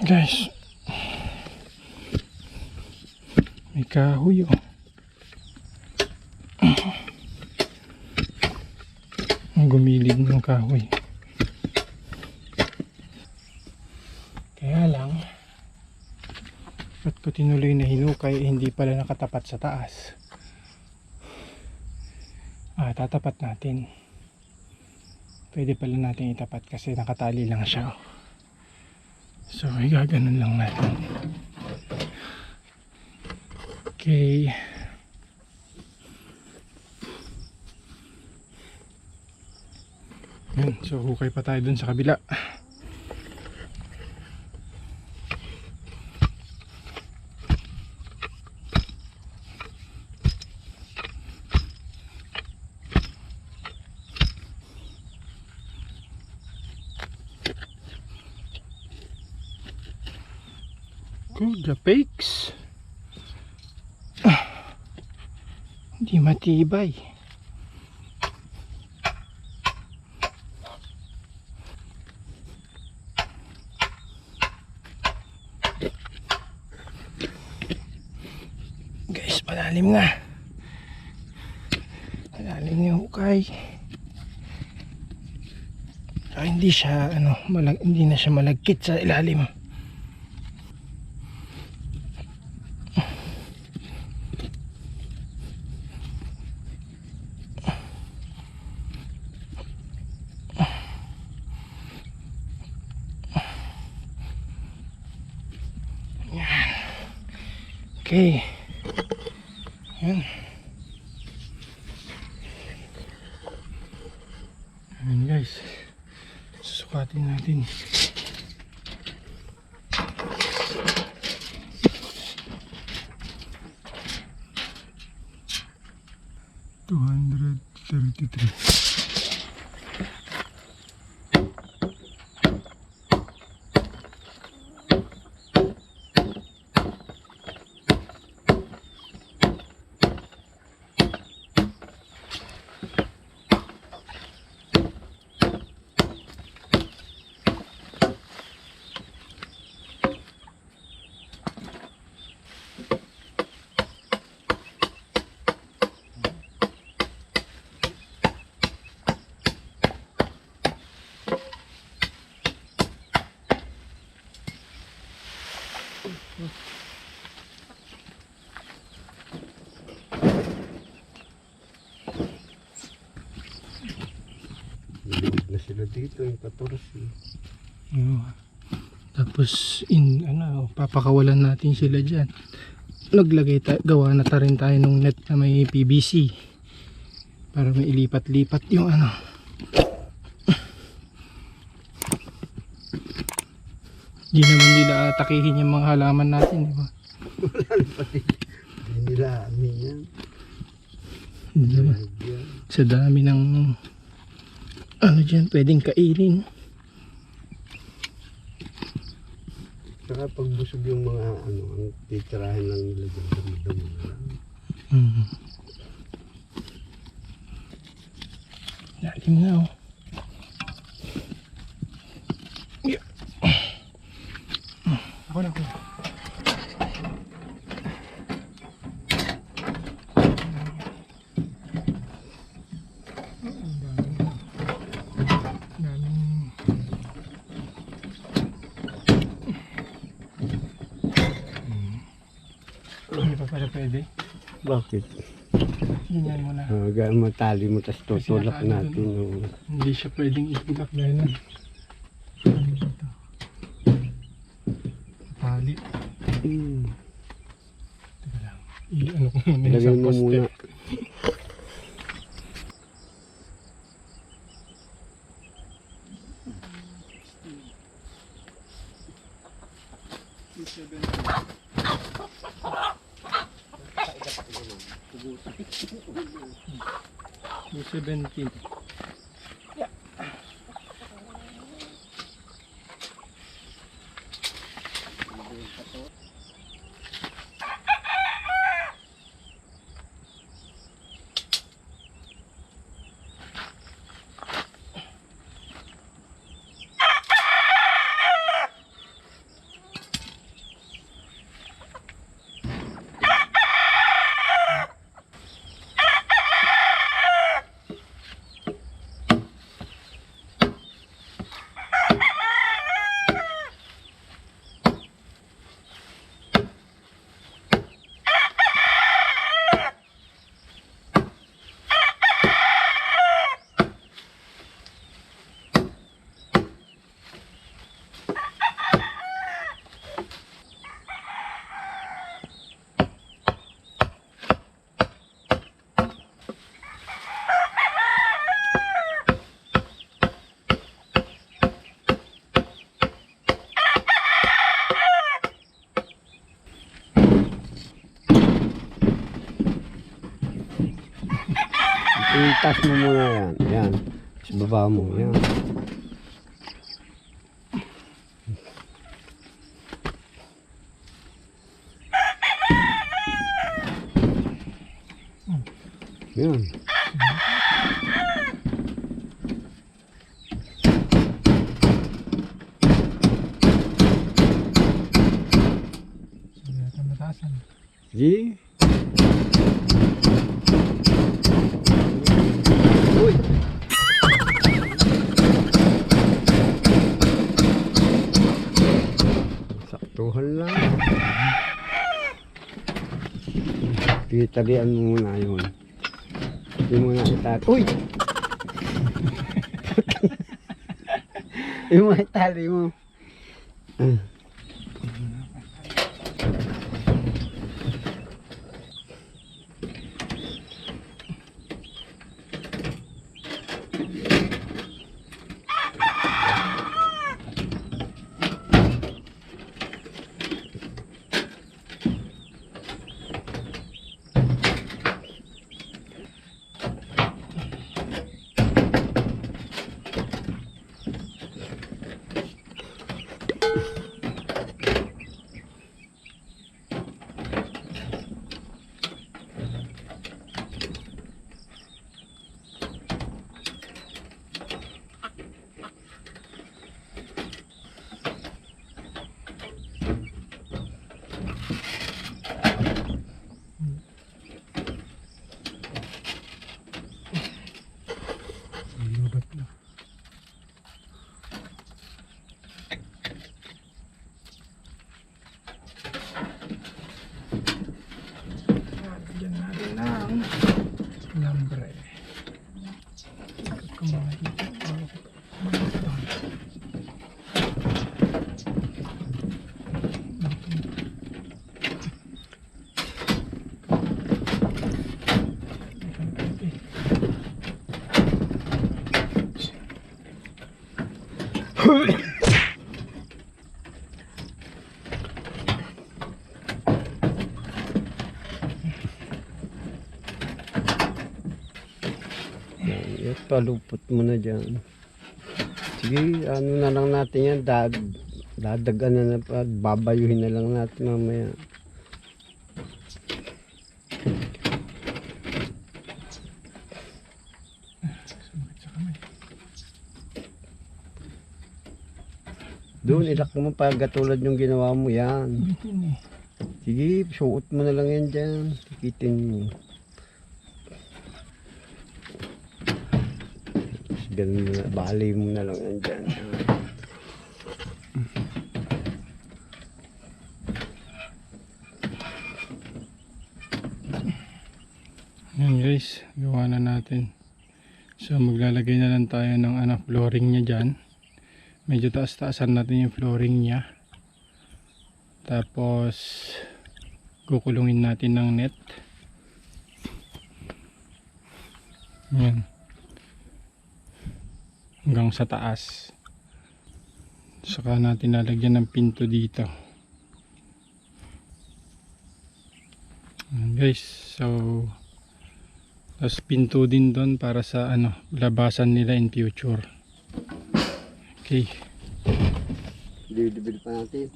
Guys, may kahoy oh. Ang gumilid ng kahoy. Kaya lang, ba't ko tinuloy na hinukay, hindi pala nakatapat sa taas. Tatapat natin. Pwede pala natin itapat kasi nakatali lang siya oh. So igaganon lang natin. Okay. Yan, so hukay pa tayo dun sa kabila. Good, the peaks. Hindi matibay. Guys, malalim na. Malalim na yung hukay. Hindi siya hindi na siya malagkit sa ilalim. Okay. Yan. Ayan guys. Susukatin natin. $233. Na sila dito yung 14. Tapos papakawalan natin sila dyan. Gawa na ta rin tayo ng net na may PVC para may ilipat-lipat yung di naman nila atakihin yung mga halaman natin, di ba? Wala pati. Hindi nila aming yan. Diba? Sa dami ng dyan pwedeng kainin. Saka pag busog yung mga ang titirahin lang nila dyan, dumi-dumi na lang. Lalim na oh. Yeah. Ako na. Hindi pa pala pwede. Bakit? Ganyan mo na. Matali mo, tas tutulak natin. Hindi siya pwedeng itulak dahil na tali. Teka lang. Ko muna yung isang poste. $217. Yeah. Itas mo muna yan. Yan. Sa baba mo. Yan. Yan. Sige. Uy. Saktuhan lang. Titalian mo muna yun. Hindi mo na itat. Uy! Yung mga itali mo. Palupot mo na dyan. Sige, ano na lang natin yan. Dadagan na pa. Babayuhin na lang natin mamaya. Doon, ilak mo pa katulad yung ginawa mo yan. Sige, suot mo na lang yan dyan. Tikitin mo. Ganun na, bali mo na lang yan dyan. Yan guys, gawa na natin. So maglalagay na lang tayo ng flooring niya dyan. Medyo taas-taasan natin yung flooring niya. Tapos kukulungin natin ng net. Yan. Hanggang sa taas. Saka natin lalagyan ng pinto dito. Ayan guys, so tapos pinto din doon para sa labasan nila in future. Okay. Dibibil pa natin.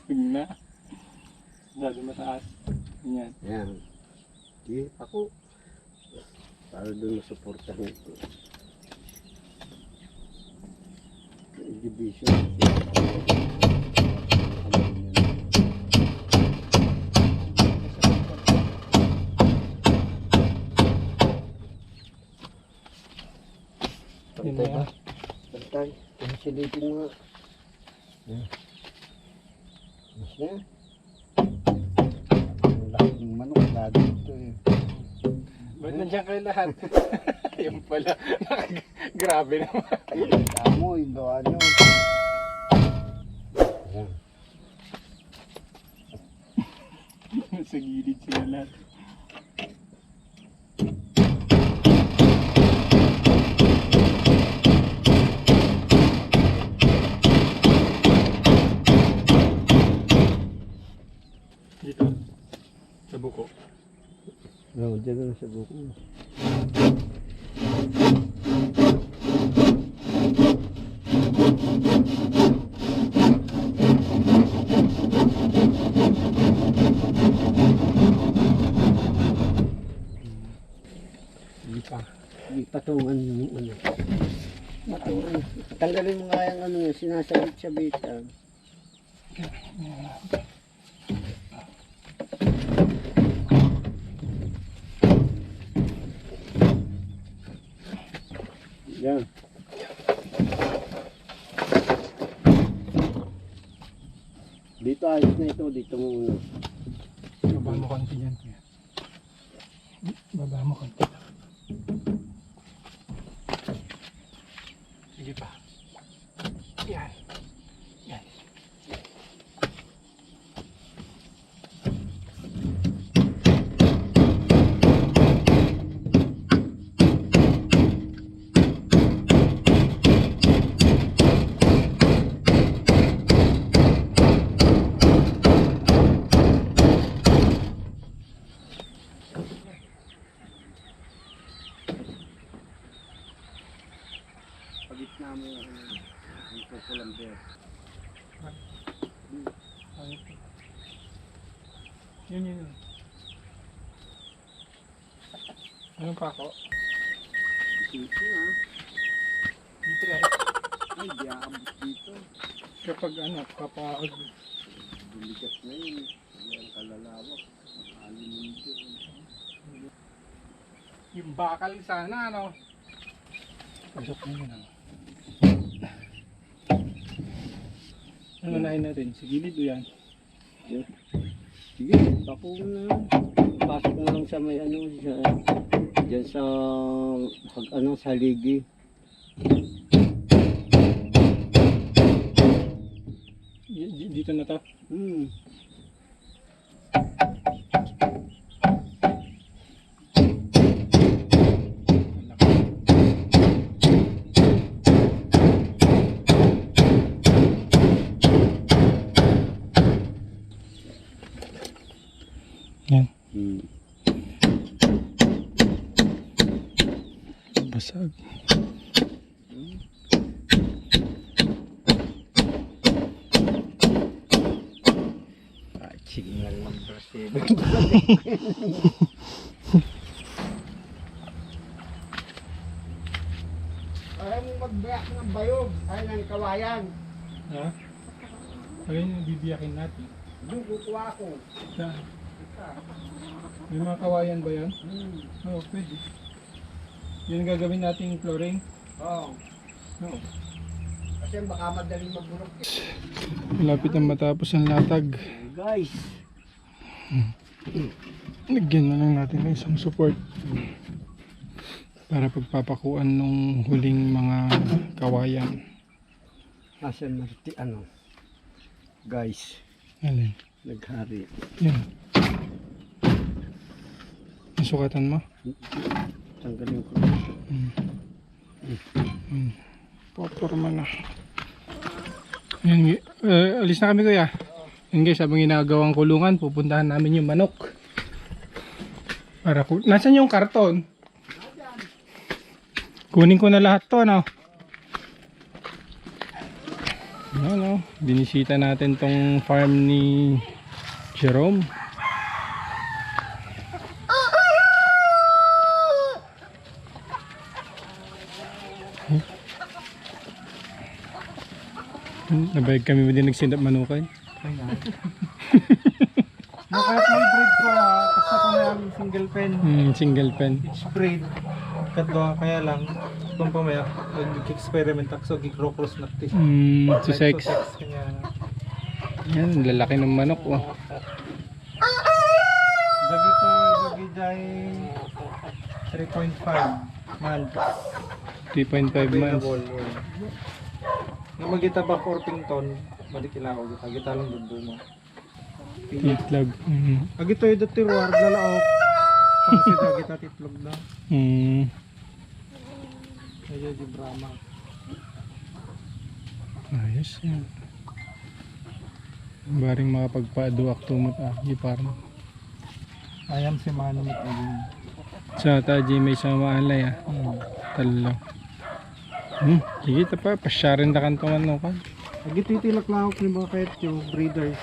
Na. Lalo mataas. Yan. Yan. Sige, ako. Para doon masuportahan ito. Division. Pantay ba? Pantay. Silipin mo. Yan. Mas na. Ang lahat ng manok lagi ito eh. Ba't nandiyan kayo lahat? Yung pala. Grabe naman. Tamo yung gawa nyo. Yan. Sa gilid sila lahat. Dito. Sa buko. No, dyan na sa buko. May patungan yung ano. Patungan. Tanggalin mo nga yung ano yun, sinasabit-sabitan. Yan. Dito ayos na ito, dito muna. Baba mo konti dyan. Kuya. Baba mo konti. Sige pa. Yan. Yan. Pagit namin yung kukulang beer. Yun. Anong pako? Dito ha. Dito rin. Ay, di aabot dito. Kapag kapag Buligat na yun. Yan kalalawak. Alim dito. yung bakal sana, pasok mo yun, Ano nahin natin? Sa gilid o yan? Yan. Sige, tako mo na. Pasok mo lang sa may dyan sa sa ligi. Dito na to? Yan. Basag. Signal ng Brazil. Ayaw mo mag-break ng bayog. Ayaw ng kawayan. Ha? Ayun yung bibiyakin natin. Doon kukuha ko. Saan? May mga kawayan ba yan? Oo, pwede. Yun ang gagawin nating flooring? Oo. Oo. Kasi baka madaling magulok. Malapit na matapos ang latag. Guys. Lagyan na lang natin ng isang support para pagpapakuan nung huling mga kawayan. Nasa Marti, guys, Alin? naghari. Yan. Nasukatan mo? Tanggalin ko. Paporma na. Yan, alis na kami kuya. Yan guys, habang ginagawang kulungan, pupuntahan namin yung manok. Para nasaan yung karton? Kunin ko na lahat to, binisita natin tong farm ni Jerome. Nabayag kami din nagsinap manukay. Kahit may breed ko kasi ako na yung single pen. Single pen. Each breed. Kaya lang, kung pamaya, mag-experiment ako, so gig-cross na ito. To sex. Kanya, Yan, lalaki ng manok. Gagi jay 3.5 months. 3.5 months. Available. Nung magkita ba 14 ton, balik ila ako kita. Kita lang doon mo. Itlog. Agito yung tiruar, lalaok. Kasi kita titlog na. Ayan yung Brahma. Ayos yan. Baring makapagpa-duak tumot di parang. Ayam si Manamit aging. Sa taji may samaalay Talo. Sige pa, pasyarin na kantongan no kan. Agito yung tilaklawak ni mga kahit yung breeders.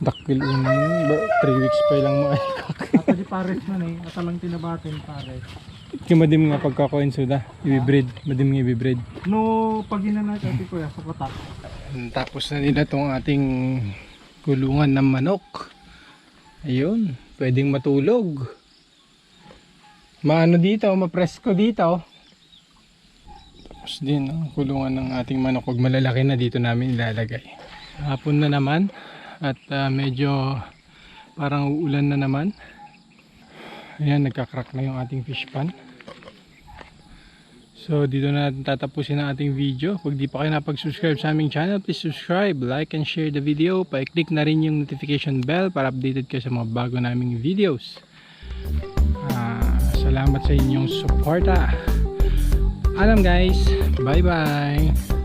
Dakpil unang 3 weeks pa lang maayos. Ato di pares man Ato lang tinabatin pares. Kimadim nga pagkakuin suda. Ibibreed. Madim nga ibibreed. No, pag ginanat ati kuya sa patak. Tapos na nila tong ating kulungan ng manok. Ayun, pwedeng matulog. Maano dito, mapresko dito. Tapos din ang kulungan ng ating manok. Pag malalaki na dito namin ilalagay. Hapon na naman at medyo parang uulan na naman. Ayan, nagka-crack na yung ating fish pan. So dito na natin tatapusin ang ating video. Pag di pa kayo napag-subscribe sa aming channel, please subscribe, like and share the video. Pa-click na rin yung notification bell para updated kayo sa mga bago naming videos. Salamat sa inyong suporta. Alam guys, bye bye.